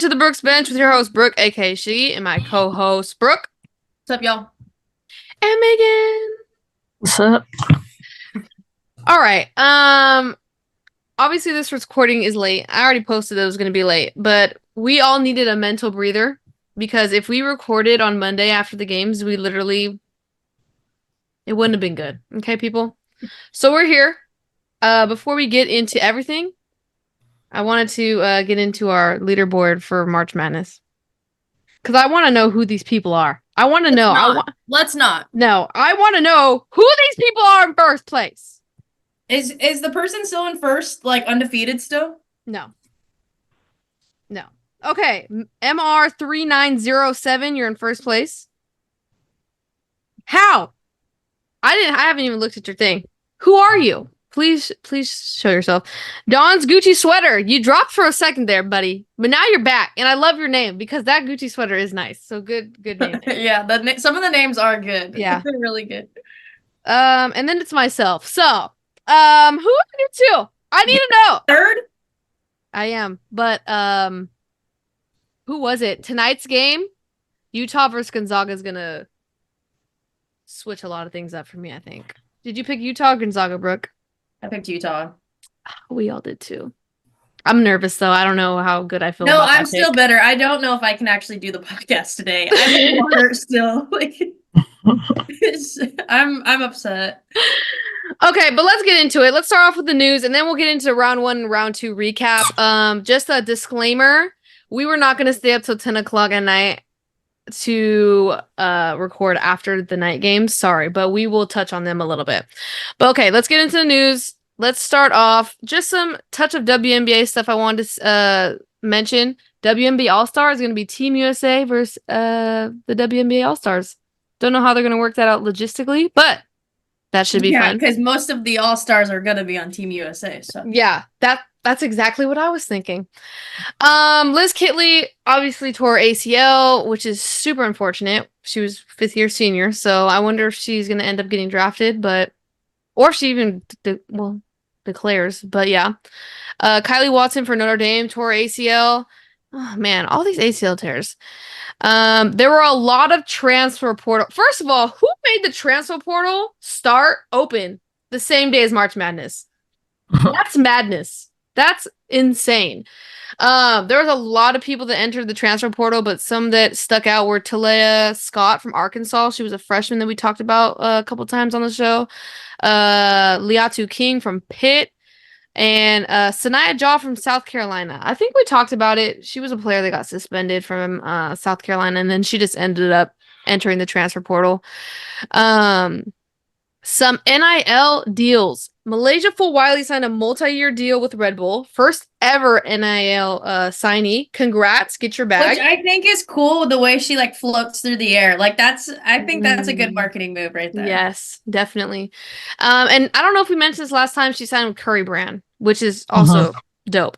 to the Brooks Bench with your host, Brooke, aka She, and my co-host, Brooke. What's up, y'all? And Megan. What's up? All right. Obviously this recording is late. I already posted that it was going to be late, but we all needed a mental breather because if we recorded on Monday after the games, it wouldn't have been good. Okay, people? So we're here. Before we get into everything, I wanted to get into our leaderboard for March Madness. Because I want to know who these people are. I want to know. Let's not. No, I want to know who these people are in first place. Is the person still in first, like, undefeated still? No. Okay, MR3907, you're in first place. How? I haven't even looked at your thing. Who are you? Please show yourself. Dawn's Gucci sweater. You dropped for a second there, buddy. But now you're back. And I love your name because that Gucci sweater is nice. So good name. Yeah, some of the names are good. Yeah. They're really good. And then it's myself. So, who are you two? I need to know. Third? I am. But who was it? Tonight's game, Utah versus Gonzaga is gonna switch a lot of things up for me, I think. Did you pick Utah or Gonzaga, Brooke? I picked Utah. We all did too. I'm nervous though. I don't know how good I feel. No, about I'm that still pick. better. I don't know if I can actually do the podcast today. I'm water still. I'm upset. Okay, but let's get into it. Let's start off with the news, and then we'll get into round 1 and round 2 recap. Just a disclaimer: we were not going to stay up till 10 o'clock at night to record after the night games. Sorry, but we will touch on them a little bit. But okay, let's get into the news. Let's start off just some touch of WNBA stuff I wanted to mention. WNBA All-Star is going to be Team USA versus the WNBA All-Stars. Don't know how they're going to work that out logistically, but that should be fun. Yeah, because most of the All-Stars are going to be on Team USA. So yeah, that's exactly what I was thinking. Liz Kitley obviously tore ACL, which is super unfortunate. She was 5th-year senior, so I wonder if she's going to end up getting drafted, or if she even declares. But yeah. Kylie Watson for Notre Dame tore ACL. Oh man, all these ACL tears. There were a lot of transfer portal. First of all, who made the transfer portal start open the same day as March Madness? That's madness. That's insane. There was a lot of people that entered the transfer portal, but some that stuck out were Talia Scott from Arkansas. She was a freshman that we talked about a couple times on the show. Liatu King from Pitt. And Sanaya Jaw from South Carolina. I think we talked about it. She was a player that got suspended from South Carolina, and then she just ended up entering the transfer portal. Some NIL deals. Malaysia Full Wiley signed a multi-year deal with Red Bull. First ever NIL signee. Congrats. Get your bag. Which I think is cool, the way she floats through the air. I think that's a good marketing move right there. Yes, definitely. And I don't know if we mentioned this last time, she signed with Curry Brand, which is also dope.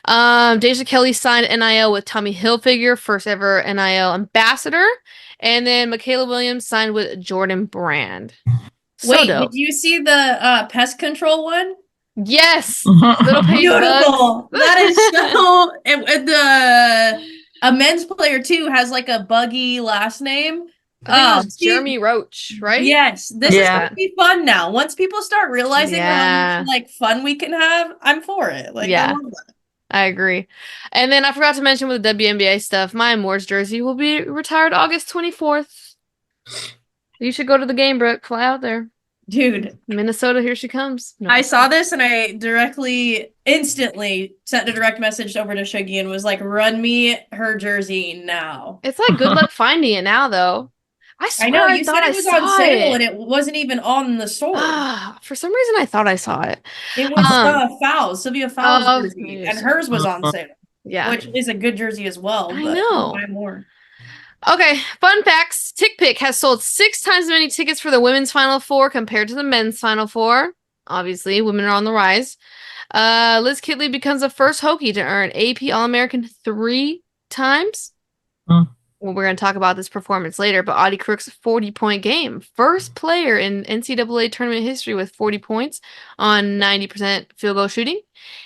Deja Kelly signed NIL with Tommy Hilfiger, first ever NIL ambassador. And then Michaela Williams signed with Jordan Brand. So Wait, dope. did you see the pest control one? Yes. Little beautiful. That is so. A men's player too has a buggy last name. Jeremy Roach, right? Yes, this is gonna be fun now. Once people start realizing how much fun we can have, I'm for it. I love that. I agree. And then I forgot to mention with the WNBA stuff, Maya Moore's jersey will be retired August 24th. You should go to the game, Brooke. Fly out there. Dude. Minnesota, here she comes. No. I saw this and I instantly sent a direct message over to Shuggy and was like, run me her jersey now. It's good luck finding it now, though. I know, you said it was on sale and it wasn't even on the store. For some reason, I thought I saw it. It was Sylvia Fowles jersey, and hers was on sale. Yeah. Which is a good jersey as well. I know. Buy more. Okay, fun facts. TickPick has sold 6 times as many tickets for the women's Final Four compared to the men's Final Four. Obviously, women are on the rise. Liz Kitley becomes the first Hokie to earn AP All-American 3 times. well, we're going to talk about this performance later, but Audie Crook's 40-point game. First player in NCAA tournament history with 40 points on 90% field goal shooting.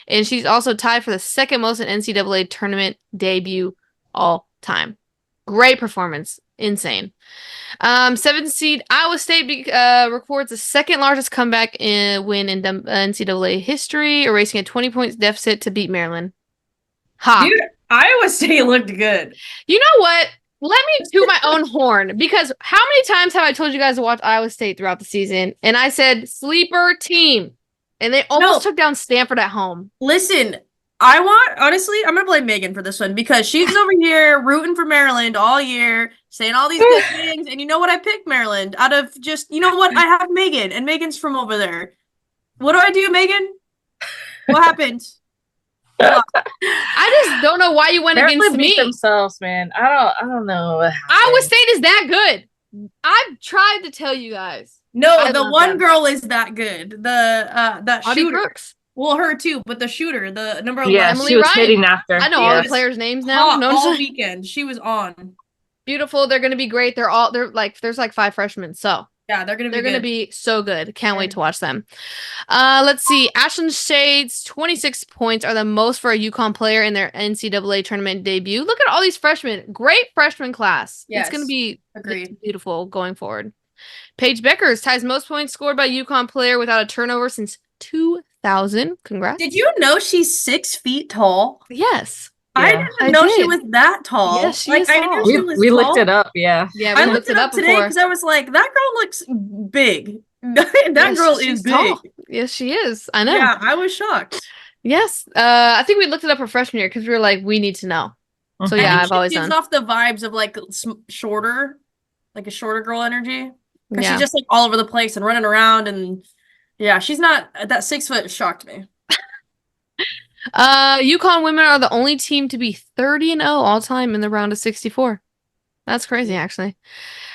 And she's also tied for the second most in NCAA tournament debut all time. Great performance. Insane. 7th seed Iowa State records the second largest comeback win in NCAA history, erasing a 20-point deficit to beat Maryland. Ha. Dude, Iowa State looked good. You know what? Let me toot my own horn, because how many times have I told you guys to watch Iowa State throughout the season? And I said sleeper team, and they almost took down Stanford at home. Listen, honestly, I'm gonna blame Megan for this one because she's over here rooting for Maryland all year, saying all these good things. And you know what? I picked Maryland out of just, you know what? I have Megan, and Megan's from over there. What do, Megan? What happened? I just don't know why you went against me. Themselves, man. I don't know. Iowa State is that good. I've tried to tell you guys. No, the one girl is that good. That Audie shooter. Crooks. Well, her too, but the shooter, the number 11. Yeah, Emily she was Ryan. hitting after. I know She all was the players' names now. hot all weekend. She was on. Beautiful. They're gonna be great. They're like there's like 5 freshmen, so yeah, they're gonna be so good. Can't wait to watch them. Let's see. Ashland Shade's 26 points are the most for a UConn player in their NCAA tournament debut. Look at all these freshmen. Great freshman class. Yes. It's gonna be Agreed. beautiful going forward. Paige Beckers ties most points scored by UConn player without a turnover since 2000. Congrats. Did you know she's 6 feet tall? Yes. Yeah. I didn't know she was that tall. Yes, she is tall. I knew she was we tall. looked it up, yeah. Yeah, we looked it up today because I was like, that girl looks big. That girl is big. Tall. Yes, she is. I know. Yeah, I was shocked. Yes. I think we looked it up her freshman year because we were like, we need to know. So yeah, I've always done. She gives off the vibes of like shorter, like a shorter girl energy. Because Yeah. she's just like all over the place and running around, and yeah, she's not that 6 foot shocked me. UConn women are the only team to be 30-0 all time in the round of 64. That's crazy, actually.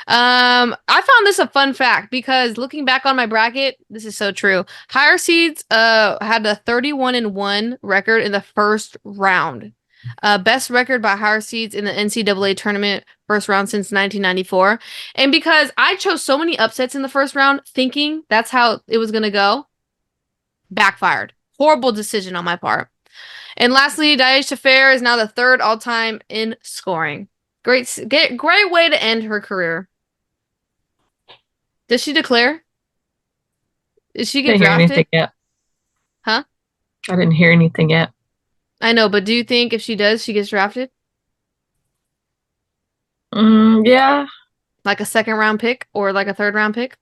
I found this a fun fact because looking back on my bracket, this is so true. Higher seeds had a 31-1 record in the first round. Best record by higher seeds in the NCAA tournament first round since 1994. And because I chose so many upsets in the first round, thinking that's how it was going to go, backfired. Horrible decision on my part. And lastly, Daisha Fair is now the 3rd all-time in scoring. Great way to end her career. Does she declare? Did she get drafted? Anything yet. Huh? I didn't hear anything yet. I know, but do you think if she does, she gets drafted? Yeah. Like a 2nd-round pick or like a 3rd-round pick?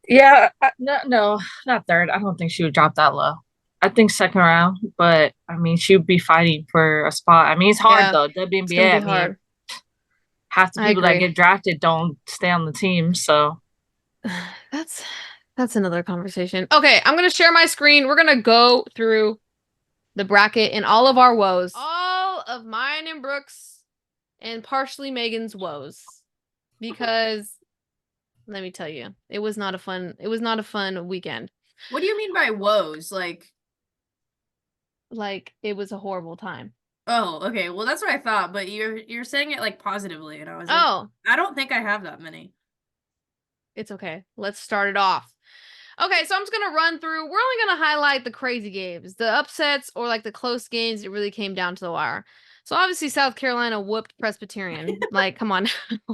Yeah. No, not 3rd. I don't think she would drop that low. I think 2nd round, but I mean, she would be fighting for a spot. I mean, it's hard though. WNBA, I mean, hard. half the people that get drafted don't stay on the team, so that's another conversation. Okay, I'm gonna share my screen. We're gonna go through the bracket and all of our woes, all of mine and Brooks, and partially Megan's woes, because let me tell you, it was not a fun weekend. What do you mean by woes? Like it was a horrible time. Oh, okay. Well, that's what I thought, but you're saying it like positively, and I was like, I don't think I have that many. It's okay. Let's start it off. Okay, so I'm just gonna run through. We're only gonna highlight the crazy games, the upsets, or like the close games. It really came down to the wire. So obviously South Carolina whooped Presbyterian. Like, come on,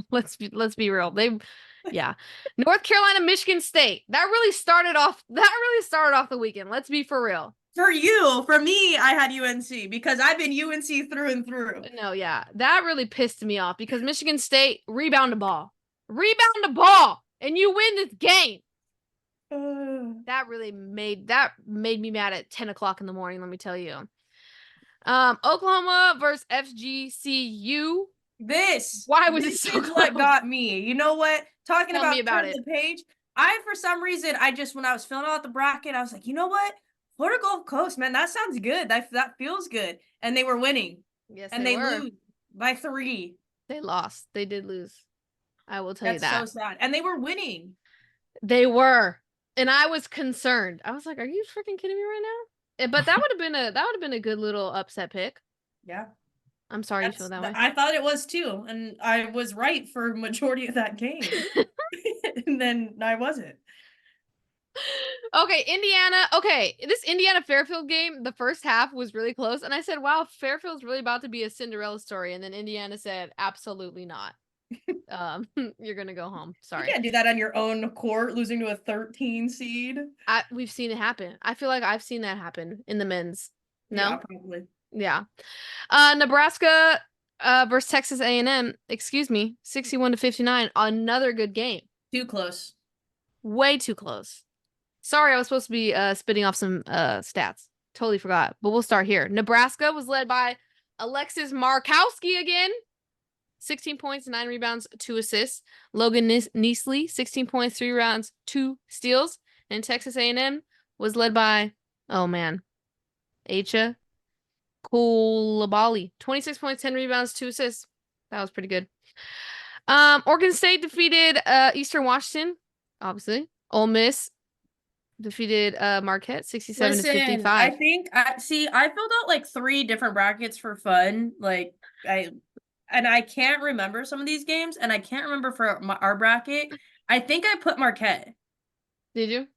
let's be real. North Carolina, Michigan State. That really started off the weekend. Let's be for real. For me, I had UNC because I've been UNC through and through. No, yeah, that really pissed me off because Michigan State rebound the ball, and you win this game. That made me mad at 10 o'clock in the morning. Let me tell you. Oklahoma versus FGCU. Why was it so close? What got me? You know what? Talking Tell me about it. The page. For some reason, when I was filling out the bracket, I was like, you know what? Florida Gulf Coast, man, that sounds good. That feels good. And they were winning. Yes, and they lose by 3. They lost. They did lose. I will tell you that. That's so sad. And they were winning. They were. And I was concerned. I was like, are you freaking kidding me right now? But that would have been a good little upset pick. Yeah. I'm sorry you feel that way. I thought it was too, and I was right for majority of that game. And then I wasn't. Okay, Indiana. Okay, this Indiana Fairfield game, the first half was really close, and I said, "Wow, Fairfield's really about to be a Cinderella story." And then Indiana said, "Absolutely not. You're gonna go home. Sorry." You can't do that on your own court, losing to a 13 seed. We've seen it happen. I feel like I've seen that happen in the men's. No, Yeah, probably. yeah. Nebraska versus Texas A&M. Excuse me, 61-59. Another good game. Too close. Way too close. Sorry, I was supposed to be spitting off some stats. Totally forgot. But we'll start here. Nebraska was led by Alexis Markowski again. 16 points, 9 rebounds, 2 assists. Logan Neasley, 16 points, 3 rebounds, 2 steals. And Texas A&M was led by, oh man, Acha Coulibaly. 26 points, 10 rebounds, 2 assists. That was pretty good. Oregon State defeated Eastern Washington, obviously. Ole Miss defeated Marquette 67-55. I think I filled out like 3 different brackets for fun. Like I can't remember some of these games, and I can't remember for our bracket. I think I put Marquette. Did you?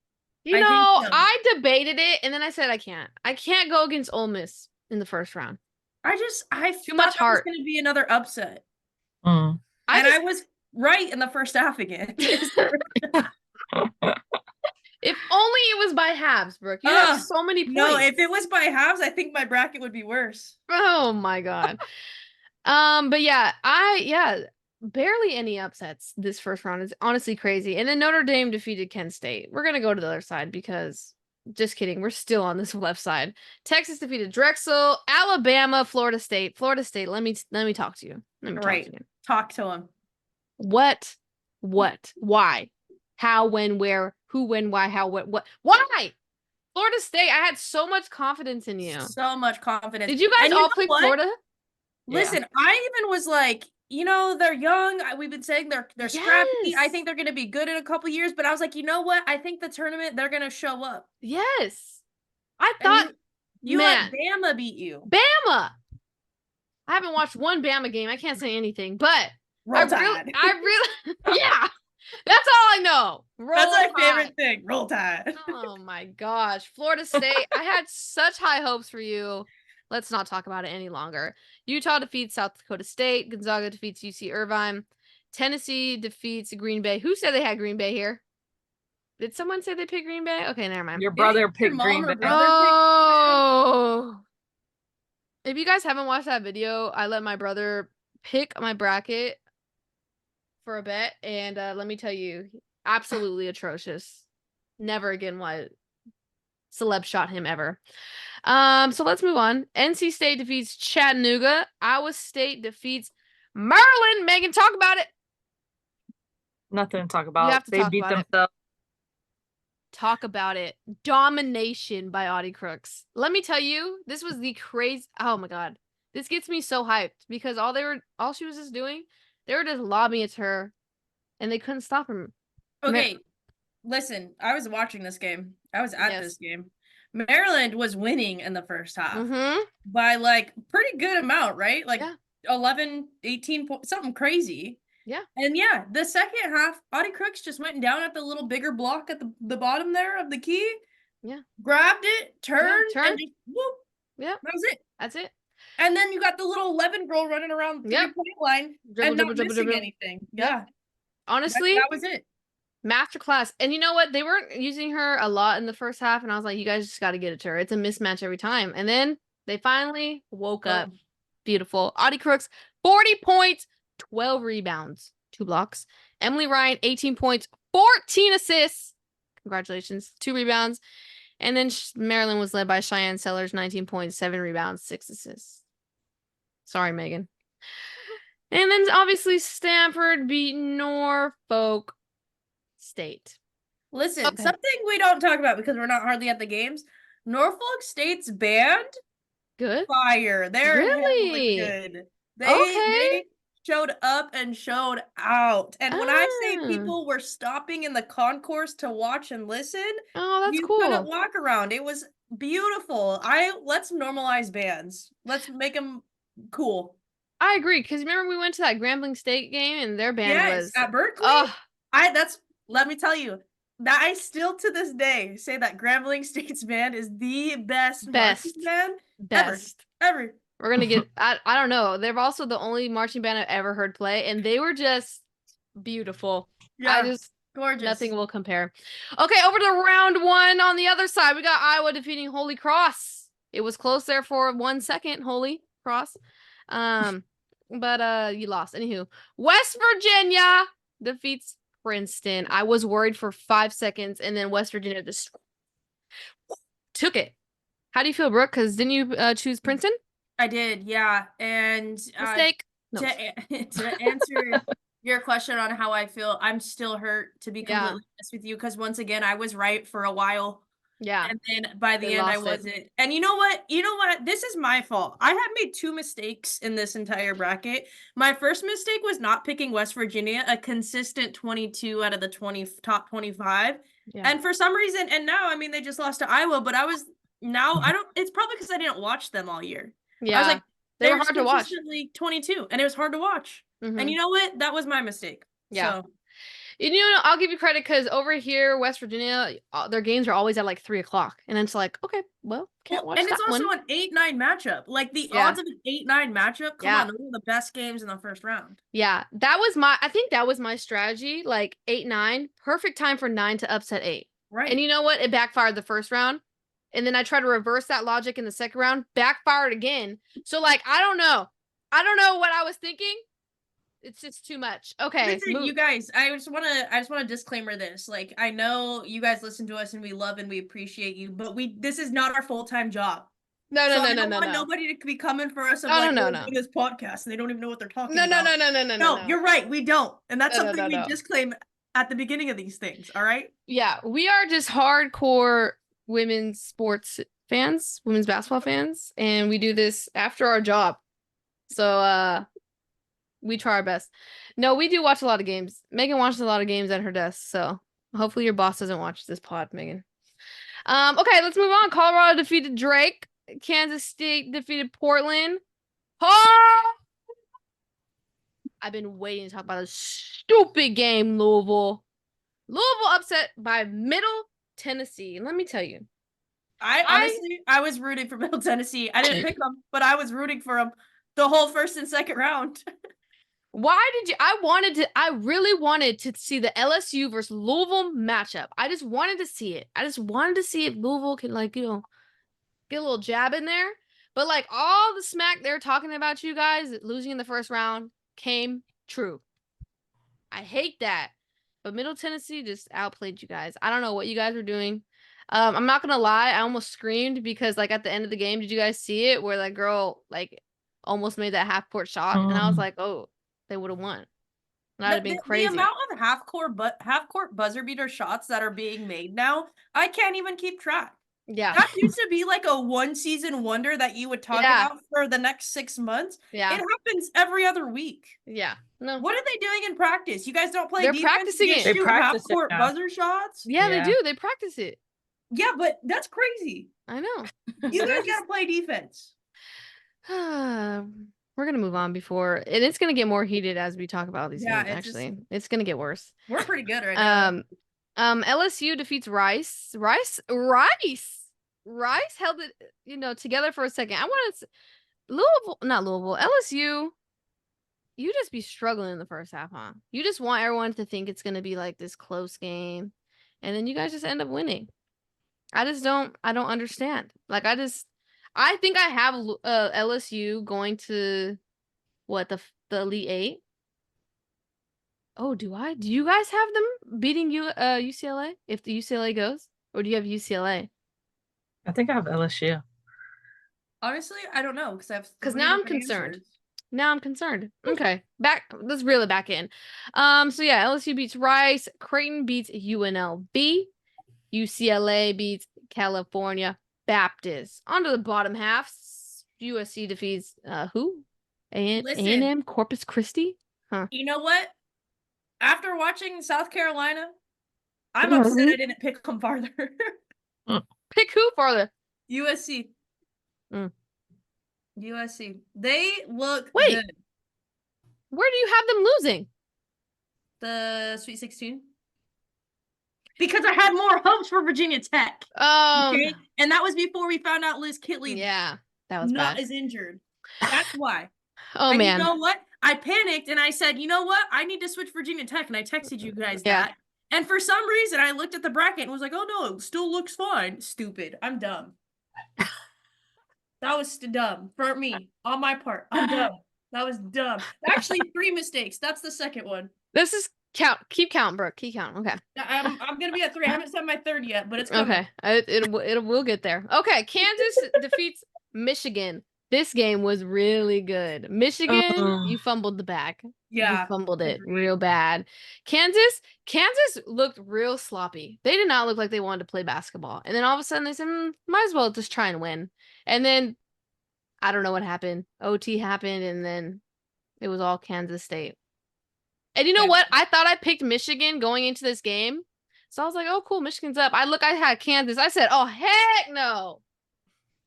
I think so. I debated it, and then I said I can't. I can't go against Ole Miss in the first round. I Too much heart. It was going to be another upset. Mm. I was right in the first half again. If only it was by halves, Brooke. You have so many points. No, if it was by halves, I think my bracket would be worse. Oh my god. But yeah, barely any upsets this first round. Is honestly crazy. And then Notre Dame defeated Kent State. We're gonna go to the other side because just kidding, we're still on this left side. Texas defeated Drexel, Alabama, Florida State. Florida State, let me talk to you. Talk to him. What? Why? How, when, where, who, when, why, how, what? Why? Florida State, I had so much confidence in you. So much confidence. Did you guys all pick Florida? Listen, yeah. I even was like, they're young. We've been saying they're scrappy. I think they're going to be good in a couple years. But I was like, you know what? I think the tournament, they're going to show up. Yes. I thought you let Bama beat you. Bama. I haven't watched one Bama game. I can't say anything, but I really, yeah. That's all I know. That's my favorite thing. Roll Tide. Oh my gosh. Florida State. I had such high hopes for you. Let's not talk about it any longer. Utah defeats South Dakota State. Gonzaga defeats UC Irvine. Tennessee defeats Green Bay. Who said they had Green Bay here? Did someone say they picked Green Bay? Okay, never mind. Your brother picked Green Bay. Oh. If you guys haven't watched that video, I let my brother pick my bracket for a bet, and let me tell you, absolutely atrocious. Never again what celeb shot him ever. So let's move on. NC State defeats Chattanooga. Iowa State defeats Maryland. Megan, talk about it. Nothing to talk about. They beat themselves. Talk about it. Domination by Audie Crooks. Let me tell you, this was the crazy. Oh my god, this gets me so hyped because all she was just doing, they were just lobbing at her, and they couldn't stop her. Okay, listen, I was watching this game. I was at this game. Maryland was winning in the first half by like pretty good amount, right? Like 11, 18 points, something crazy. Yeah. And the second half, Audie Crooks just went down at the little bigger block at the bottom there of the key. Yeah. Grabbed it, turned. And just whoop. Yeah. That was it. That's it. And then you got the little 11 girl running around the 3-point line and not missing anything. Yeah. Honestly, that was it. Masterclass. And you know what? They weren't using her a lot in the first half, and I was like, you guys just got to get it to her. It's a mismatch every time. And then they finally woke up. Beautiful. Audie Crooks, 40 points, 12 rebounds, 2 blocks. Emily Ryan, 18 points, 14 assists. Congratulations. 2 rebounds. And then Maryland was led by Cheyenne Sellers, 19 points, 7 rebounds, 6 assists. Sorry, Megan. And then obviously Stanford beat Norfolk State. Listen, something we don't talk about because we're not hardly at the games. Norfolk State's band, good, fire. They're really good. They showed up and showed out. And when I say people were stopping in the concourse to watch and listen, that's cool. You couldn't walk around. It was beautiful. Let's normalize bands. Let's make them cool. I agree because remember we went to that Grambling State game and their band was at Berkeley. oh Let me tell you that I still to this day say that Grambling State's band is the best marching band ever. We're gonna get I don't know. They're also the only marching band I've ever heard play, and they were just beautiful. Yeah, gorgeous. Nothing will compare. Okay, over to round 1 on the other side. We got Iowa defeating Holy Cross. It was close there for 1 second, Holy Cross. But you lost. Anywho, West Virginia defeats Princeton. I was worried for 5 seconds, and then West Virginia just took it. How do you feel, Brooke? Because didn't you choose Princeton? I did, yeah. And mistake. To answer your question on how I feel, I'm still hurt, to be completely honest with you, because once again, I was right for a while. Yeah. And then by the end, I wasn't. And you know what? This is my fault. I had made 2 mistakes in this entire bracket. My first mistake was not picking West Virginia, a consistent 22 out of the top 25. Yeah. And for some reason, and now, I mean, they just lost to Iowa, but it's probably because I didn't watch them all year. Yeah. I was like, they were hard to watch. 22, and it was hard to watch. Mm-hmm. And you know what? That was my mistake. Yeah. So. I'll give you credit because over here, West Virginia, their games are always at like 3:00, and it's like, okay, well, can't watch. And it's also an 8-9 matchup. Like the odds of an 8-9 matchup. Come on, those are the best games in the first round. Yeah, I think that was my strategy. Like 8-9, perfect time for 9 to upset 8. Right. And you know what? It backfired the first round, and then I tried to reverse that logic in the second round, backfired again. So like, I don't know what I was thinking. It's just too much. Okay. Listen, you guys, I just want to disclaimer this. Like, I know you guys listen to us and we love and we appreciate you, but this is not our full-time job. No. Nobody to be coming for us doing this podcast and they don't even know what they're talking about. No, you're right. We don't. And that's something we disclaim at the beginning of these things. All right. Yeah. We are just hardcore women's sports fans, women's basketball fans. And we do this after our job. So, we try our best. No, we do watch a lot of games. Megan watches a lot of games at her desk, so hopefully your boss doesn't watch this pod, Megan. Okay, let's move on. Colorado defeated Drake. Kansas State defeated Portland. Oh! I've been waiting to talk about this stupid game, Louisville. Louisville upset by Middle Tennessee. And let me tell you. I was rooting for Middle Tennessee. I didn't pick them, but I was rooting for them the whole first and second round. Why did you? I really wanted to see the LSU versus Louisville matchup. I just wanted to see it. I just wanted to see if Louisville can, like, get a little jab in there. But, like, all the smack they're talking about you guys losing in the first round came true. I hate that. But Middle Tennessee just outplayed you guys. I don't know what you guys were doing. I'm not going to lie. I almost screamed because, like, at the end of the game, did you guys see it where that girl, like, almost made that half-court shot? And I was like, oh. They would have won. That'd have been crazy. The amount of half-court buzzer beater shots that are being made now, I can't even keep track. Yeah. That used to be like a one-season wonder that you would talk about for the next 6 months. Yeah. It happens every other week. Yeah. No. What are they doing in practice? You guys don't play They're defense? Practicing it. They practice half-court buzzer shots? Yeah, they do. They practice it. Yeah, but that's crazy. I know. You guys gotta play defense. We're going to move on and it's going to get more heated as we talk about these games, actually. It's going to get worse. We're pretty good right now. LSU defeats Rice. Rice held it, together for a second. I wanted to, LSU, you just be struggling in the first half, huh? You just want everyone to think it's going to be like this close game, and then you guys just end up winning. I don't understand. Like, I think I have LSU going to the Elite 8. Oh, do I? Do you guys have them beating UCLA if the UCLA goes, or do you have UCLA? I think I have LSU. Honestly, I don't know because now I'm concerned. Answers. Now I'm concerned. Okay, let's reel it back in. So yeah, LSU beats Rice. Creighton beats UNLV. UCLA beats California Baptist. On to the bottom half. USC defeats who? A&M Corpus Christi? Huh. You know what? After watching South Carolina, I'm upset I didn't pick them farther. Pick who farther? USC. USC. They look good. Where do you have them losing? The Sweet 16. Because I had more hopes for Virginia Tech. Okay? And that was before we found out Liz Kitley that was bad. is injured. That's why. Oh, man. You know what? I panicked and I said, you know what? I need to switch Virginia Tech. And I texted you guys that. And for some reason, I looked at the bracket and was like, oh, no, it still looks fine. Stupid. I'm dumb. That was dumb for me on my part. I'm dumb. That was dumb. Actually, 3 mistakes. That's the second one. This is count. Keep count, Brooke. Keep count. Okay. I'm gonna be at 3. I haven't said my third yet, but it's coming. Okay. We'll get there. Okay. Kansas defeats Michigan. This game was really good. Michigan, you fumbled the bag. Yeah. You fumbled it real bad. Kansas looked real sloppy. They did not look like they wanted to play basketball. And then all of a sudden they said, might as well just try and win. And then I don't know what happened. OT happened, and then it was all Kansas State. And you know what? I thought I picked Michigan going into this game. So I was like, oh, cool, Michigan's up. I had Kansas. I said, oh, heck no.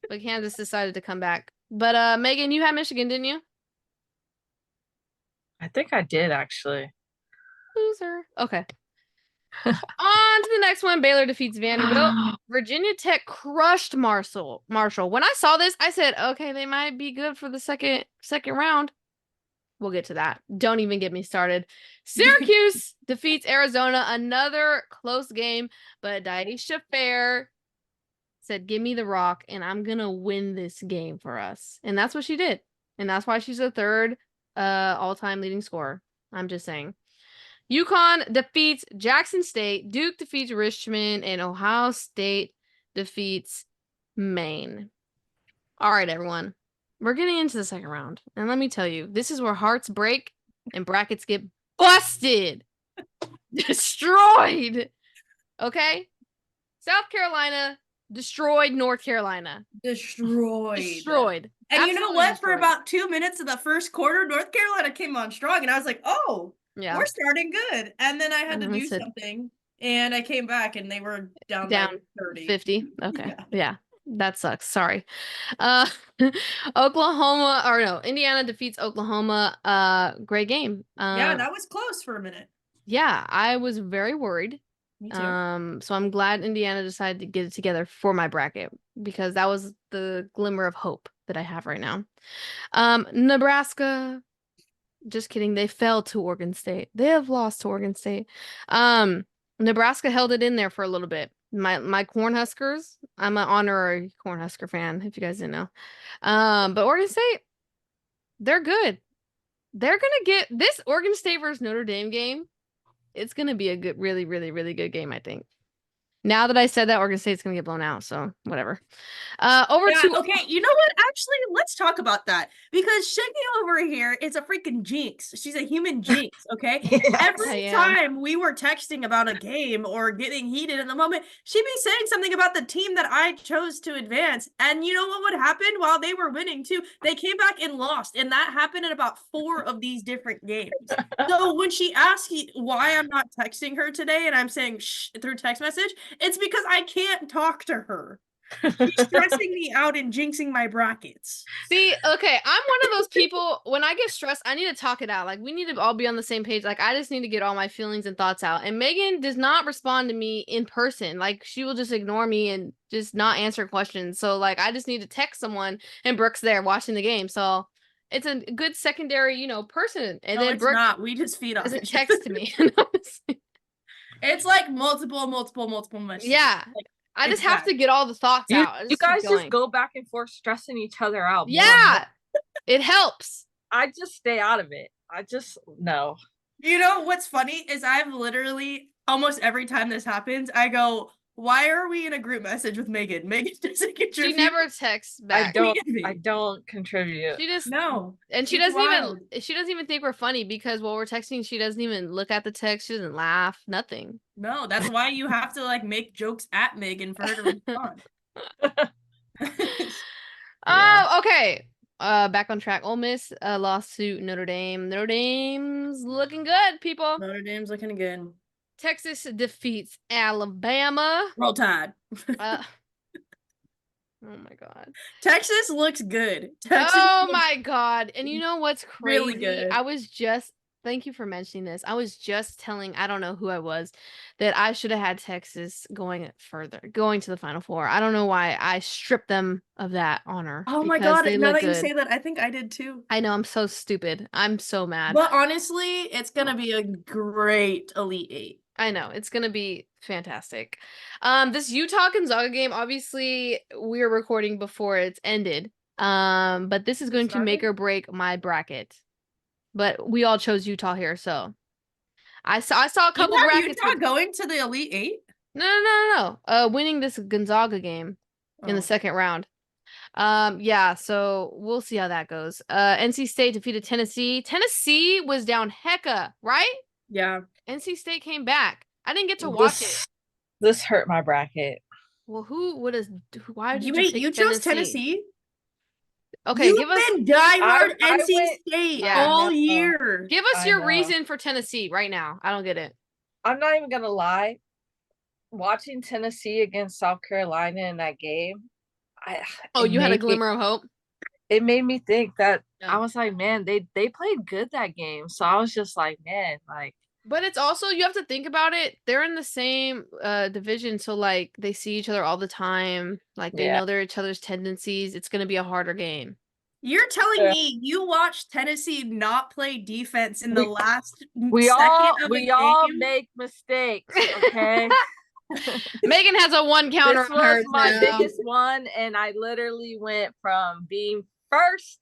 But Kansas decided to come back. But Megan, you had Michigan, didn't you? I think I did, actually. Loser. Okay. On to the next one. Baylor defeats Vanderbilt. Virginia Tech crushed Marshall. When I saw this, I said, okay, they might be good for the second round. We'll get to that. Don't even get me started. Syracuse defeats Arizona. Another close game, but Daisha Fair said, give me the rock, and I'm going to win this game for us. And that's what she did. And that's why she's the third all-time leading scorer. I'm just saying. UConn defeats Jackson State. Duke defeats Richmond. And Ohio State defeats Maine. All right, everyone. We're getting into the second round. And let me tell you, this is where hearts break and brackets get busted. Destroyed. Okay? South Carolina destroyed North Carolina. Destroyed. And you know what? For about 2 minutes of the first quarter, North Carolina came on strong. And I was like, oh, we're starting good. And then I had to do something. And I came back and they were down like 30. 50. Okay. Yeah. That sucks. Sorry. Indiana defeats Oklahoma. Great game. That was close for a minute. Yeah, I was very worried. Me too. So I'm glad Indiana decided to get it together for my bracket because that was the glimmer of hope that I have right now. Nebraska, just kidding. They fell to Oregon State. They have lost to Oregon State. Nebraska held it in there for a little bit. My Cornhuskers, I'm an honorary Cornhusker fan, if you guys didn't know. But Oregon State, they're good. They're going to get this Oregon State versus Notre Dame game. It's going to be a good, really, really, really good game, I think. Now that I said that, Oregon State's going to get blown out, so whatever. Okay, you know what? Actually, let's talk about that. Because Shiggy over here is a freaking jinx. She's a human jinx, okay? Every time we were texting about a game or getting heated in the moment, she'd be saying something about the team that I chose to advance. And you know what would happen while they were winning, too? They came back and lost. And that happened in about 4 of these different games. So when she asks why I'm not texting her today and I'm saying shh through text message, it's because I can't talk to her. She's stressing me out and jinxing my brackets. See, okay, I'm one of those people, when I get stressed, I need to talk it out. Like, we need to all be on the same page. Like, I just need to get all my feelings and thoughts out. And Megan does not respond to me in person. Like, she will just ignore me and just not answer questions. So, like, I just need to text someone, and Brooke's there watching the game. So, it's a good secondary, person. And then Brooke not. We just feed on doesn't it. text me. It's like multiple messages. Yeah. Like, I just have to get all the thoughts out. You guys just go back and forth stressing each other out. Yeah. It helps. I just stay out of it. No. You know what's funny is I've literally almost every time this happens, I go, why are we in a group message with Megan? Megan doesn't contribute. She never texts back. I don't contribute. She just no. And she doesn't even think we're funny because while we're texting, she doesn't even look at the text. She doesn't laugh. Nothing. No, that's why you have to make jokes at Megan for her to respond. Oh, okay. Back on track. Ole Miss lawsuit Notre Dame. Notre Dame's looking good, people. Notre Dame's looking good. Texas defeats Alabama. Roll Tide. Oh my god. Texas looks good. Texas Oh looks my god. And you know what's really crazy? good. Thank you for mentioning this. I was just telling, I don't know who I was, that I should have had Texas going further, going to the Final Four. I don't know why I stripped them of that honor Oh my because god, they now look that you good. say that, I think I did too. I know, I'm so stupid. I'm so mad. But honestly, it's gonna be a great Elite Eight. I know, it's gonna be fantastic. This Utah Gonzaga game, obviously, we're recording before it's ended. But this is going to make or break my bracket. But we all chose Utah here, so I saw a couple brackets. Utah going to the Elite Eight? No. Winning this Gonzaga game in the second round. Yeah, so we'll see how that goes. NC State defeated Tennessee. Tennessee was down hecka, right? Yeah. NC State came back. I didn't get to watch it. This hurt my bracket. Well, why did You chose Tennessee? Okay, You've been diehard NC State all year. Give us your reason for Tennessee right now. I don't get it. I'm not even gonna lie. Watching Tennessee against South Carolina in that game, you had a glimmer of hope? It made me think that I was like, man, they played good that game. So I was just like, man, like. But it's also, you have to think about it. They're in the same division, so like they see each other all the time. Like they know their each other's tendencies. It's gonna be a harder game. You're telling me you watched Tennessee not play defense in the last we all make mistakes, okay? Megan has a one counter this on hers. This was my biggest one, and I literally went from being first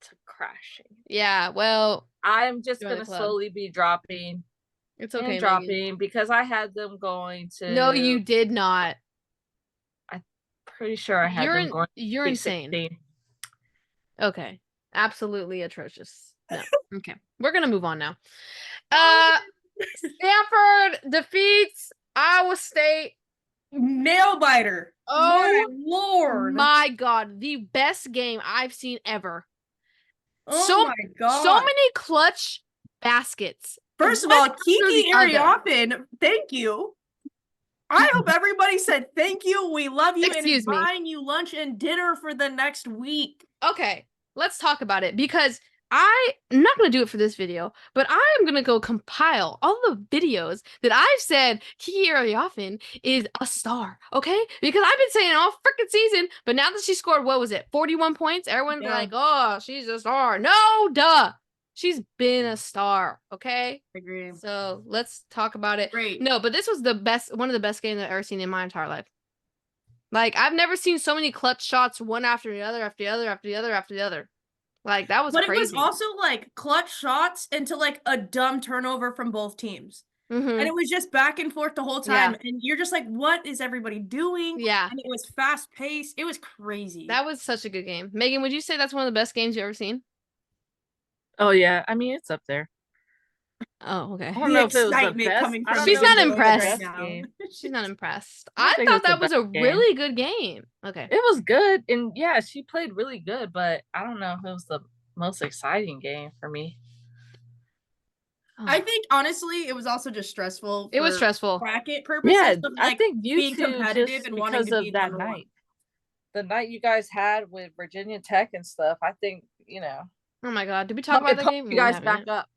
to crashing. Yeah, well, I'm just gonna slowly be dropping. It's okay, dropping Megan. because I had them going to. No, you did not. I'm pretty sure I had them going. You're insane. 16. Okay, absolutely atrocious. No. Okay, we're gonna move on now. Stanford defeats Iowa State. Nail biter. Oh my Lord! My God, the best game I've seen ever. Oh my God! So many clutch baskets. First of all, Kiki Ariaffin, thank you. I hope everybody said thank you. We love you and is buying you lunch and dinner for the next week. Okay, let's talk about it because I'm not going to do it for this video, but I am going to go compile all the videos that I've said Kiki Ariaffin is a star, okay? Because I've been saying it all freaking season, but now that she scored, what was it, 41 points? Everyone's like, oh, she's a star. No, duh. She's been a star, okay? Agree. So let's talk about it. Great. No, but this was one of the best games I've ever seen in my entire life. Like, I've never seen so many clutch shots, one after the other, after the other, after the other, after the other. Like, that was crazy. But it was also, like, clutch shots into, like, a dumb turnover from both teams. Mm-hmm. And it was just back and forth the whole time. Yeah. And you're just like, what is everybody doing? Yeah. And it was fast-paced. It was crazy. That was such a good game. Megan, would you say that's one of the best games you've ever seen? Oh, yeah. I mean, it's up there. Oh, okay. I don't know if it was the best. She's not impressed. She's not impressed. I thought that was a really good game. Okay. It was good. And yeah, she played really good, but I don't know if it was the most exciting game for me. I think honestly, it was also just stressful. It was stressful. Bracket purposes. Yeah, of, like, I think you being competitive and wanting to be that night. The night you guys had with Virginia Tech and stuff, I think, you know. Oh my God. Did we talk about the game? You guys back up.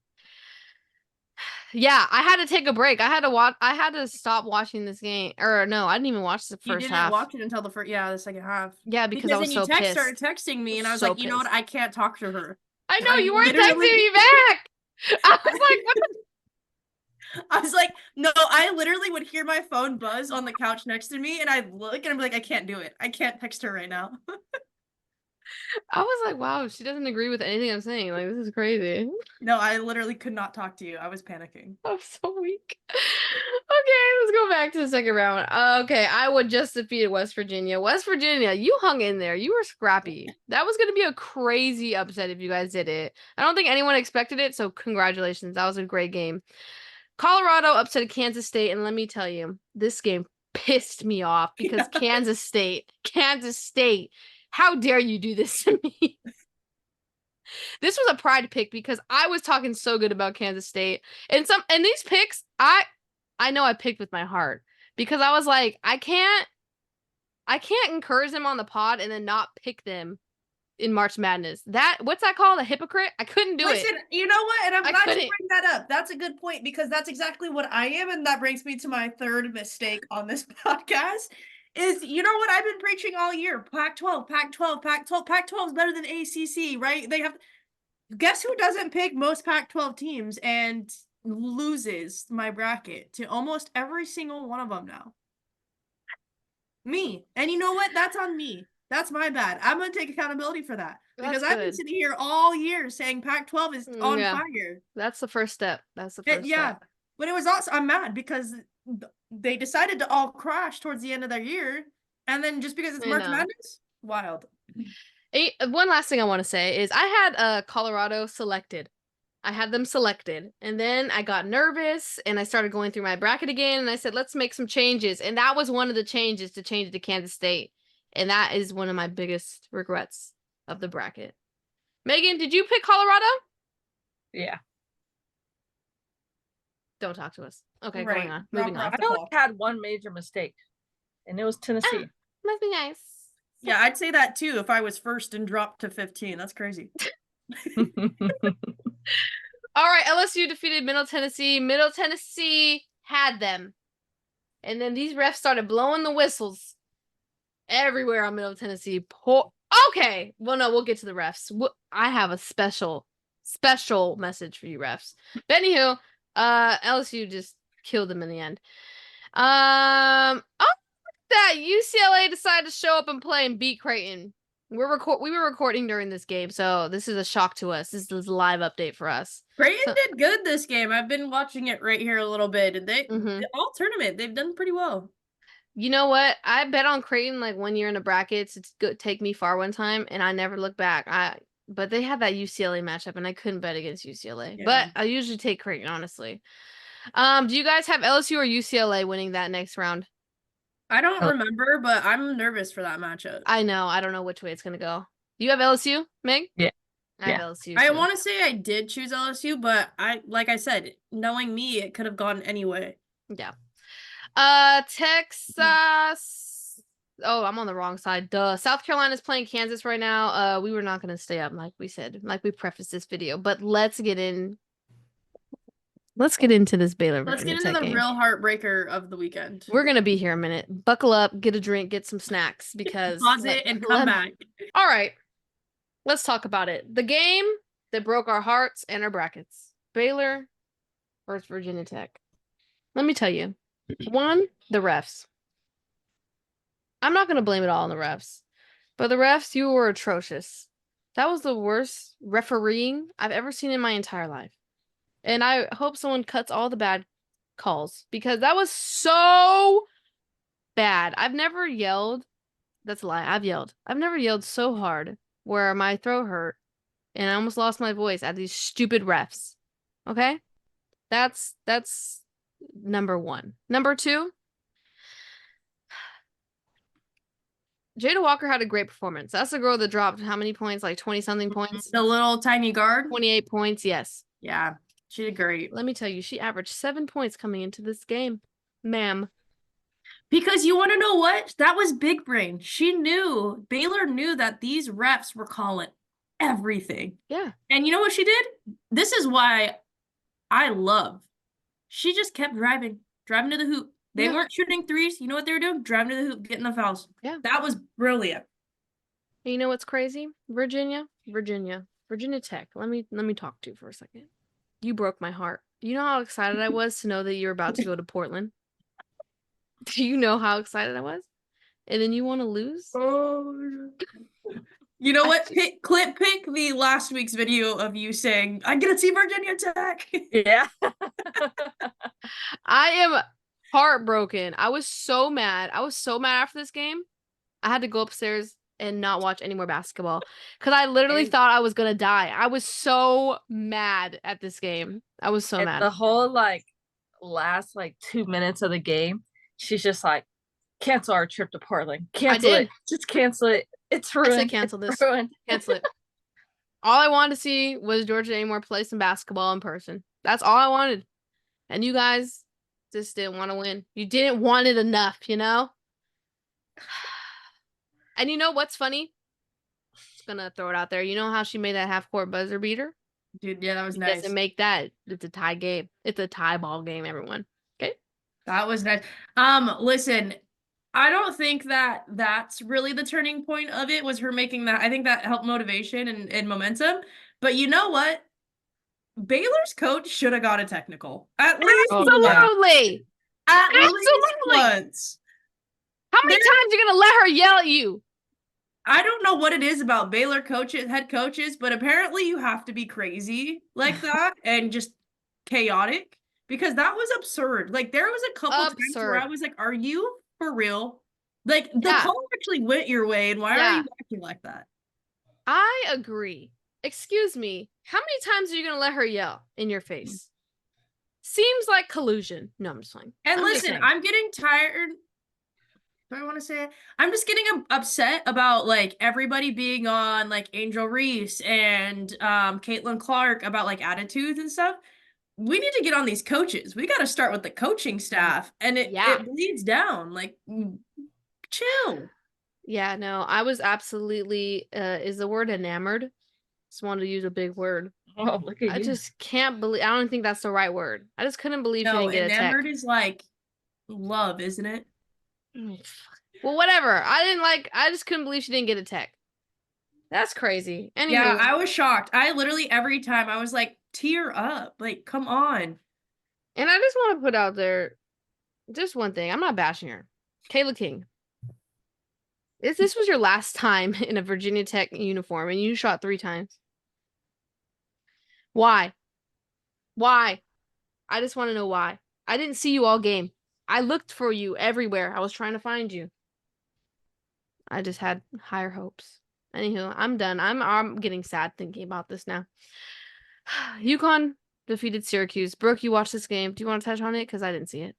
Yeah, I had to take a break. I had to stop watching this game. Or no, I didn't even watch the first half. You didn't watch it until the second half. Yeah, because I was so pissed. Started texting me, and I was like, you know what? I can't talk to her. I know, you weren't texting me back. I was like, what the? I was like, no, I literally would hear my phone buzz on the couch next to me, and I'd look, and I'm like, I can't do it. I can't text her right now. I was like, wow, she doesn't agree with anything I'm saying. Like, this is crazy. No, I literally could not talk to you. I was panicking. I'm so weak. Okay, let's go back to the second round. Okay, Iowa just defeated West Virginia. West Virginia, you hung in there. You were scrappy. That was going to be a crazy upset if you guys did it. I don't think anyone expected it, so congratulations. That was a great game. Colorado upset Kansas State, and let me tell you, this game pissed me off because Kansas State, how dare you do this to me? This was a pride pick because I was talking so good about Kansas State. And these picks, I know I picked with my heart because I was like, I I can't encourage them on the pod and then not pick them in March Madness. What's that called? A hypocrite? I couldn't do it. Listen, you know what? And I'm I glad you couldn't. bring that up. That's a good point because that's exactly what I am. And that brings me to my third mistake on this podcast is, you know what I've been preaching all year? Pac-12, Pac-12, Pac-12. Pac-12 is better than ACC, right? Guess who doesn't pick most Pac-12 teams and loses my bracket to almost every single one of them now? Me. And you know what? That's on me. That's my bad. I'm going to take accountability for that. Because I've been sitting here all year saying Pac-12 is on fire. That's the first step. Step. But it was also, I'm mad because they decided to all crash towards the end of their year. And then just because it's March Madness, wild. One last thing I want to say is I had Colorado selected. I had them selected. And then I got nervous and I started going through my bracket again. And I said, let's make some changes. And that was one of the changes to change it to Kansas State. And that is one of my biggest regrets of the bracket. Megan, did you pick Colorado? Yeah. Don't talk to us. Okay, going on. Moving on. I only had one major mistake, and it was Tennessee. Must be nice. Yeah, I'd say that too if I was first and dropped to 15. That's crazy. All right, LSU defeated Middle Tennessee. Middle Tennessee had them. And then these refs started blowing the whistles everywhere on Middle Tennessee. Okay. Well, no, we'll get to the refs. I have a special message for you refs. But anywho, LSU just killed them in the end. That UCLA decided to show up and play and beat Creighton. We were recording during this game, so this is a shock to us. This is a live update for us. Creighton did good this game. I've been watching it right here a little bit, and all tournament they've done pretty well. You know what? I bet on Creighton like 1 year in the brackets. It's good take me far one time, and I never look back. But they had that UCLA matchup, and I couldn't bet against UCLA. Yeah. But I usually take Creighton, honestly. Do you guys have LSU or UCLA winning that next round? I don't remember, but I'm nervous for that matchup. I know. I don't know which way it's going to go. Do you have LSU, Meg? Yeah. I have LSU. I want to say I did choose LSU, but like I said, knowing me, it could have gone anyway. Yeah. Texas. Oh, I'm on the wrong side. Duh. South Carolina's playing Kansas right now. We were not going to stay up, like we said, like we prefaced this video. But let's get into this Baylor. Let's get into the real heartbreaker of the weekend. We're going to be here a minute. Buckle up, get a drink, get some snacks because pause it and come back. All right. Let's talk about it. The game that broke our hearts and our brackets. Baylor versus Virginia Tech. Let me tell you. One, the refs. I'm not going to blame it all on the refs. But the refs, you were atrocious. That was the worst refereeing I've ever seen in my entire life. And I hope someone cuts all the bad calls because that was so bad. I've never yelled. That's a lie. I've yelled. I've never yelled so hard where my throat hurt and I almost lost my voice at these stupid refs. Okay? That's number one. Number two, Jada Walker had a great performance. That's the girl that dropped how many points? Like 20-something points? The little tiny guard? 28 points, yes. Yeah. She did great. Let me tell you, she averaged 7 points coming into this game, ma'am. Because you want to know what? That was big brain. Baylor knew that these refs were calling everything. Yeah. And you know what she did? This is why she just kept driving to the hoop. They weren't shooting threes. You know what they were doing? Driving to the hoop, getting the fouls. Yeah. That was brilliant. You know what's crazy? Virginia Tech. Let me talk to you for a second. You broke my heart. You know how excited I was to know that you're about to go to Portland? Do you know how excited I was? And then you want to lose? Oh. You know what? Pick the last week's video of you saying, I'm going to see Virginia Tech. Yeah. I am heartbroken. I was so mad. After this game. I had to go upstairs and not watch any more basketball because I literally thought I was gonna die. I was so mad at this game. I was so mad. The whole last 2 minutes of the game, she's just like, cancel our trip to Portland. Cancel it. Just cancel it. It's ruined. I said cancel this. Ruined. Cancel it. All I wanted to see was Georgia Amore play some basketball in person. That's all I wanted. And you guys just didn't want to win. You didn't want it enough, you know? And you know what's funny? Just gonna throw it out there. You know how she made that half-court buzzer beater? Dude, yeah, that was She nice. doesn't make that. It's a tie game. It's a tie ball game, everyone. Okay? That was nice. Listen, I don't think that that's really the turning point of it was her making that. I think that helped motivation and momentum. But you know what? Baylor's coach should have got a technical. At least Oh, once. yeah. Absolutely. At least Absolutely. once. How many There- times are you gonna let her yell at you? I don't know what it is about Baylor coaches, head coaches, but apparently you have to be crazy like that and just chaotic because that was absurd. Like there was a couple times where I Absurd. was like, "Are you for real?" Like the Yeah. call actually went your way, and why are Yeah. you acting like that? I agree. Excuse me. How many times are you gonna let her yell in your face? Seems like collusion. No, I'm just playing. And I'm just listen, saying. I'm getting tired. Do I want to say it? I'm just getting upset about like everybody being on like Angel Reese and Caitlin Clark about like attitudes and stuff. We need to get on these coaches. We got to start with the coaching staff, and Yeah. it bleeds down. Like, chill. Yeah, no, I was absolutely is the word enamored? Just wanted to use a big word. Oh, look at I you. just can't believe I don't think that's the right word. I just couldn't believe she No, didn't get a tech. enamored is like love, isn't it? Well, whatever. I just couldn't believe she didn't get a tech. That's crazy. Anywho, Yeah, I was shocked. I literally every time I was like, tear up. Like, come on. and I just want to put out there just one thing. I'm not bashing her. Kayla King. If this was your last time in a Virginia Tech uniform and you shot 3 times, why? Why? I just want to know why. I didn't see you all game. I looked for you everywhere. I was trying to find you. I just had higher hopes. Anywho, I'm done. I'm getting sad thinking about this now. UConn defeated Syracuse. Brooke, you watched this game. Do you want to touch on it? Because I didn't see it.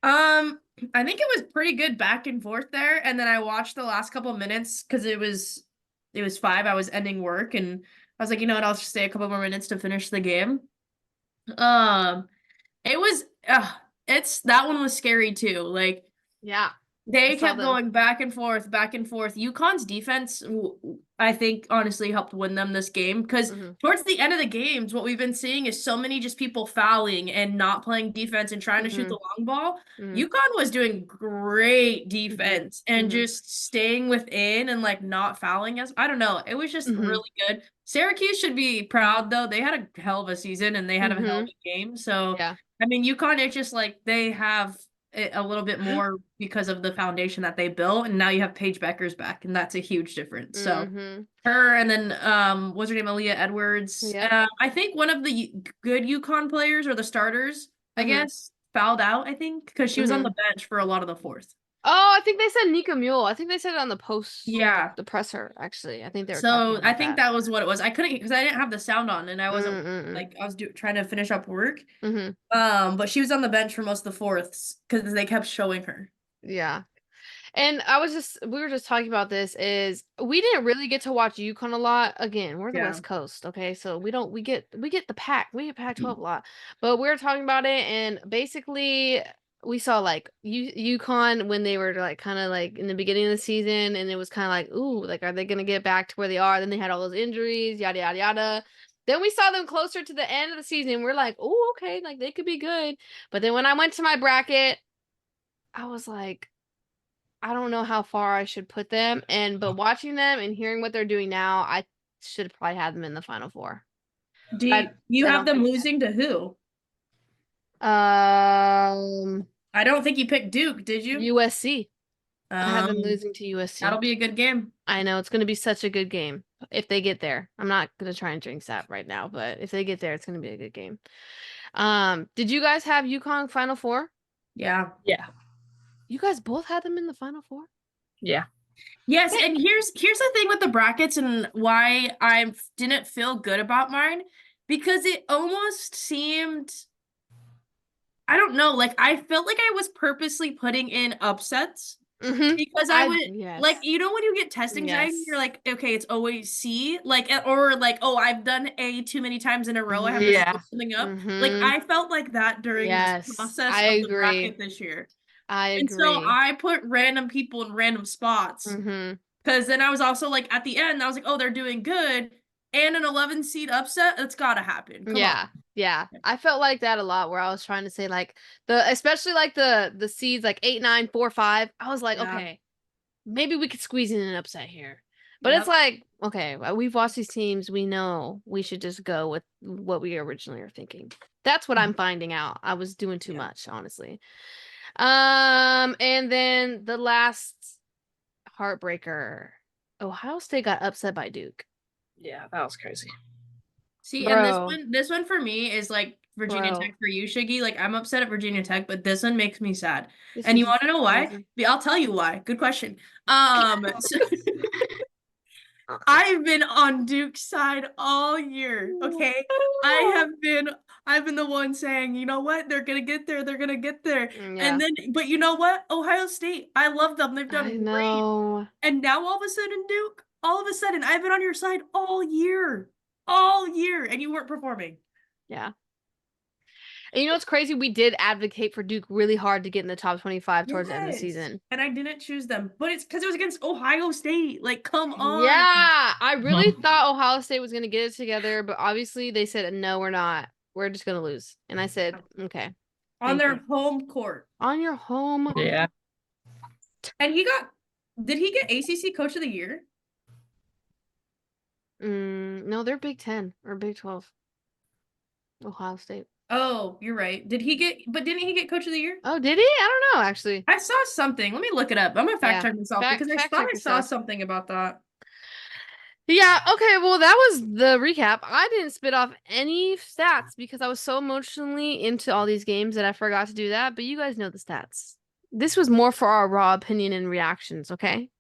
I think it was pretty good back and forth there, and then I watched the last couple of minutes because it was 5. I was ending work, and I was like, you know what? I'll just stay a couple more minutes to finish the game. It was, it's that one was scary too. Like Yeah. they I saw kept them. going back and forth, back and forth. UConn's defense, I think, honestly helped win them this game because towards the end of the games, what we've been seeing is so many just people fouling and not playing defense and trying to shoot the long ball. UConn was doing great defense and just staying within and like not fouling us. I don't know. It was just really good. Syracuse should be proud though. They had a hell of a season and they had a hell of a game. So, Yeah. I mean, UConn, it's just like they have a little bit more because of the foundation that they built, and now you have Paige Becker's back, and that's a huge difference. So her and then what's her name, Aaliyah Edwards. I think one of the good UConn players or the starters, I guess, fouled out. I think because she was on the bench for a lot of the fourth. Oh, I think they said Nika Mule. I think they said it on the post. Yeah, the presser. Actually, I think they were. So I think that was what it was. I couldn't because I didn't have the sound on, and I wasn't like I was trying to finish up work. But she was on the bench for most of the fourths because they kept showing her. Yeah. And we were just talking about this is we didn't really get to watch UConn a lot. Again, we're the West Coast, okay? So we get the pack. We get Pac-12 a lot. But we were talking about it and basically we saw like UConn when they were like kind of like in the beginning of the season and it was kind of like, ooh, like are they going to get back to where they are? Then they had all those injuries, yada yada yada. Then we saw them closer to the end of the season and we're like, "Oh, okay, like they could be good." But then when I went to my bracket, I was like, I don't know how far I should put them, but watching them and hearing what they're doing now, I should have probably had them in the Final Four. Do you have them losing to who? I don't think you picked Duke, did you? USC. I have them losing to USC. That'll be a good game. I know it's going to be such a good game if they get there. I'm not going to try and jinx that right now, but if they get there, it's going to be a good game. Did you guys have UConn Final Four? Yeah. You guys both had them in the Final Four? Yeah. Yes, and here's the thing with the brackets and why I didn't feel good about mine because it almost seemed I don't know, like I felt like I was purposely putting in upsets because I would like you know when you get test anxiety, you're like, okay, it's always C, like or like, oh, I've done A too many times in a row. I have to switch something up. Like I felt like that during this process of the bracket this year. I And so agree. I put random people in random spots. Because then I was also like, at the end, I was like, oh, they're doing good. And an 11 seed upset, that's gotta happen. Come on. Yeah. I felt like that a lot where I was trying to say like especially like the seeds like 8, 9, 4, 5. I was like, Yeah. okay, maybe we could squeeze in an upset here. But it's Yep. like, okay, we've watched these teams. We know we should just go with what we originally are thinking. That's what I'm finding out. I was doing too much, honestly. And then the last heartbreaker. Ohio State got upset by Duke. Yeah, that was crazy. See, and Bro. this one for me is like Virginia Bro. Tech for you, Shiggy. Like I'm upset at Virginia Tech, but this one makes me sad. This And you is want to know why? crazy. I'll tell you why. Good question. So I've been on Duke's side all year. Okay, I've been the one saying, you know what, they're gonna get there. They're gonna get there. Yeah, And then, but you know what, Ohio State, I love them. They've I done great. know. And now all of a sudden, Duke, all of a sudden, I've been on your side all year, and you weren't performing. Yeah. And you know what's crazy? We did advocate for Duke really hard to get in the top 25 towards the end of the Yes. season. And I didn't choose them, but it's because it was against Ohio State. Like, come on. Yeah, I really thought Ohio State was going to get it together, but obviously they said, no, we're not. We're just going to lose. And I said, okay. On their you. home court. On your home. Yeah. And did he get ACC Coach of the Year? No, they're Big 10 or Big 12. Ohio State. Oh, you're right. Didn't he get Coach of the Year? Oh, did he? I don't know, actually. I saw something. Let me look it up. I'm gonna fact check myself because I fact thought check I saw yourself. something about that. Yeah, okay, well, that was the recap. I didn't spit off any stats because I was so emotionally into all these games that I forgot to do that, but you guys know the stats. This was more for our raw opinion and reactions, okay?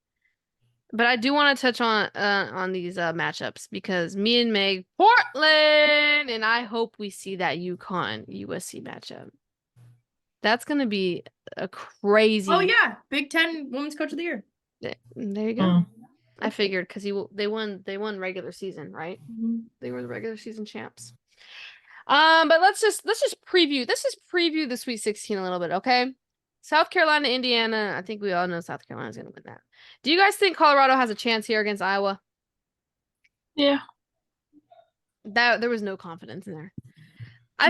But I do want to touch on these matchups because me and Meg, Portland, and I hope we see that UConn USC matchup. That's gonna be a crazy. Oh yeah, Big Ten Women's Coach of the Year. There you go. I figured because they won regular season, right? They were the regular season champs. But let's just preview. Let's just preview the Sweet 16 a little bit, okay? South Carolina, Indiana. I think we all know South Carolina's gonna win that. Do you guys think Colorado has a chance here against Iowa? Yeah. There was no confidence in there.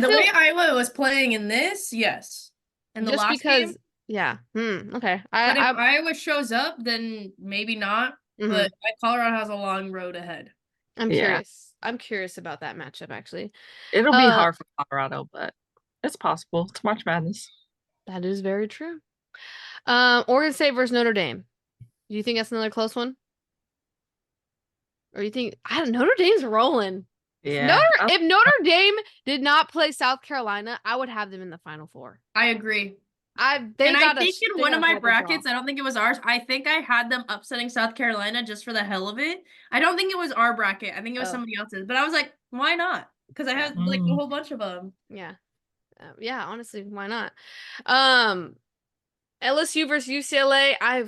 The way Iowa was playing in this, yes. In the last game, yeah. Okay. But if Iowa shows up, then maybe not. But Colorado has a long road ahead. I'm curious. I'm curious about that matchup, actually. It'll be hard for Colorado, but it's possible. It's March Madness. That is very true. Oregon State versus Notre Dame. Do you think that's another close one? Or you think Notre Dame's rolling? Yeah. If Notre Dame did not play South Carolina, I would have them in the Final Four. I agree. I think in one of my brackets, I don't think it was ours. I think I had them upsetting South Carolina just for the hell of it. I don't think it was our bracket. I think it was somebody else's. But I was like, why not? Because I had like a whole bunch of them. Yeah. Yeah, honestly, why not? LSU versus UCLA. I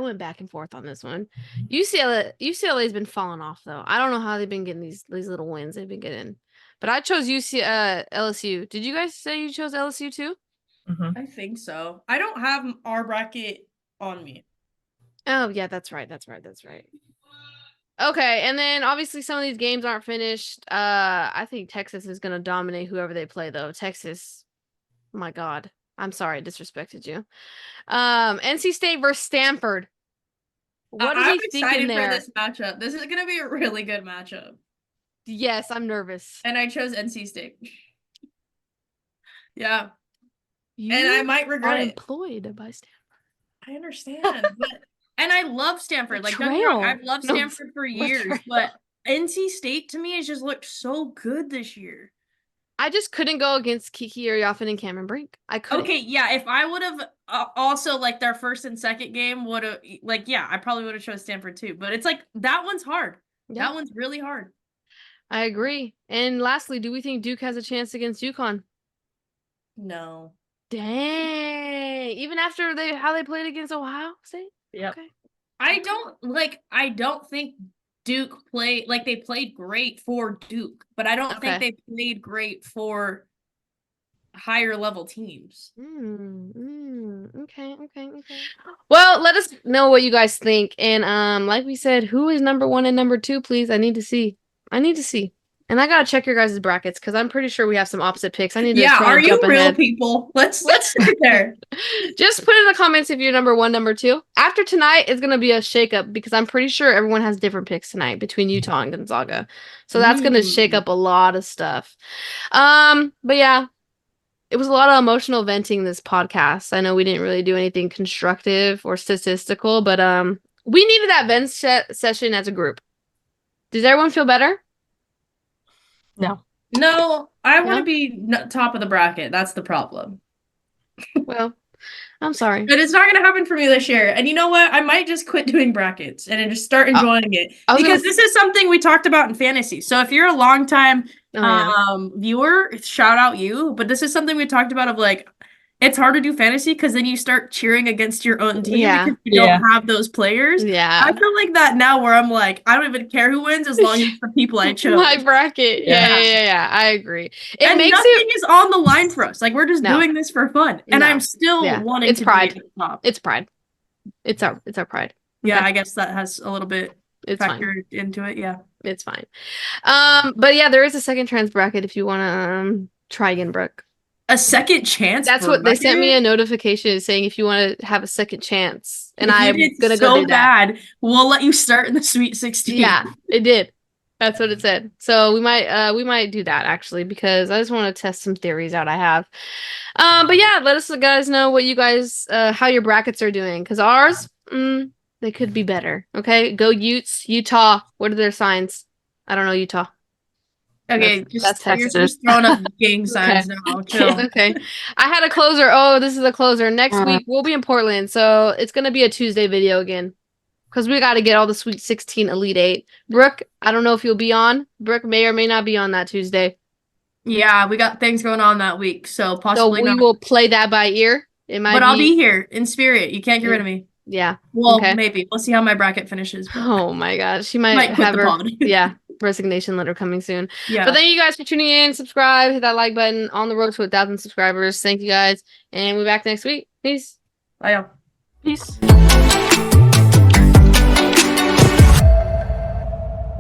went back and forth on this one. UCLA's been falling off though. I don't know how they've been getting these little wins they've been getting. But I chose LSU. Did you guys say you chose LSU too? I think so. I don't have our bracket on me. Oh, yeah, that's right. Okay, and then obviously some of these games aren't finished. I think Texas is going to dominate whoever they play, though. Texas, my God. I'm sorry I disrespected you. NC State versus Stanford. What are we thinking there? I'm excited for this matchup. This is going to be a really good matchup. Yes, I'm nervous. And I chose NC State. Yeah. And I might regret it. Employed by Stanford. I understand. And I love Stanford. Like, don't get me wrong, I've loved Stanford for years. But NC State, to me, has just looked so good this year. I just couldn't go against Kiki Arioffen and Cameron Brink. I couldn't. Okay, yeah. If I would have also, like, their first and second game would have, like, yeah, I probably would have chose Stanford too. But it's like, that one's hard. Yeah. That one's really hard. I agree. And lastly, do we think Duke has a chance against UConn? No. Dang. Even after how they played against Ohio State? Yeah. Okay. I don't think Duke they played great for Duke, but I don't think they played great for higher level teams. Okay. Well, let us know what you guys think. And like we said, who is number 1 and number 2, please? I need to see. And I gotta check your guys' brackets because I'm pretty sure we have some opposite picks. I need to are you jump real ahead. people? Let's sit there. Just put in the comments if you're number 1, number 2. After tonight, it's gonna be a shakeup because I'm pretty sure everyone has different picks tonight between Utah and Gonzaga. So that's gonna shake up a lot of stuff. But yeah, it was a lot of emotional venting this podcast. I know we didn't really do anything constructive or statistical, but we needed that vent session as a group. Does everyone feel better? No, I want to be top of the bracket. That's the problem. Well, I'm sorry. But it's not going to happen for me this year. And you know what? I might just quit doing brackets and just start enjoying it. Because this is something we talked about in fantasy. So if you're a longtime viewer, shout out you. But this is something we talked about of like, it's hard to do fantasy because then you start cheering against your own team because you don't have those players. Yeah. I feel like that now where I'm like, I don't even care who wins as long as it's the people I chose. My bracket. Yeah. I agree. And nothing is on the line for us. Like, we're just doing this for fun. And I'm still wanting to be at the top. It's pride. It's our pride. Yeah, okay. I guess that has a little bit factored into it. Yeah. It's fine. But yeah, there is a second chance bracket if you want to try again, Brooke. A second chance? That's what they sent me a notification saying if you want to have a second chance. And I'm gonna go do that. Bad, we'll let you start in the Sweet 16. Yeah, it did. That's what it said. So we might do that actually because I just want to test some theories out I have. But yeah, let us guys know what you guys how your brackets are doing because ours they could be better. Okay, go Utes, Utah. What are their signs? I don't know Utah. Okay, you're just throwing up gang signs now. Chill. Okay. I had a closer. Oh, this is a closer. Next week, we'll be in Portland. So it's going to be a Tuesday video again. Because we got to get all the Sweet 16 Elite 8. Brooke, I don't know if you'll be on. Brooke may or may not be on that Tuesday. Yeah, we got things going on that week. So possibly we will play that by ear. But I'll be here in spirit. You can't get rid of me. Yeah. Well, maybe. We'll see how my bracket finishes. Oh my God. She might have her resignation letter coming soon. Yeah. But thank you guys for tuning in. Subscribe. Hit that like button. On the road to 1,000 subscribers. Thank you guys. And we'll be back next week. Peace. Bye, y'all. Peace.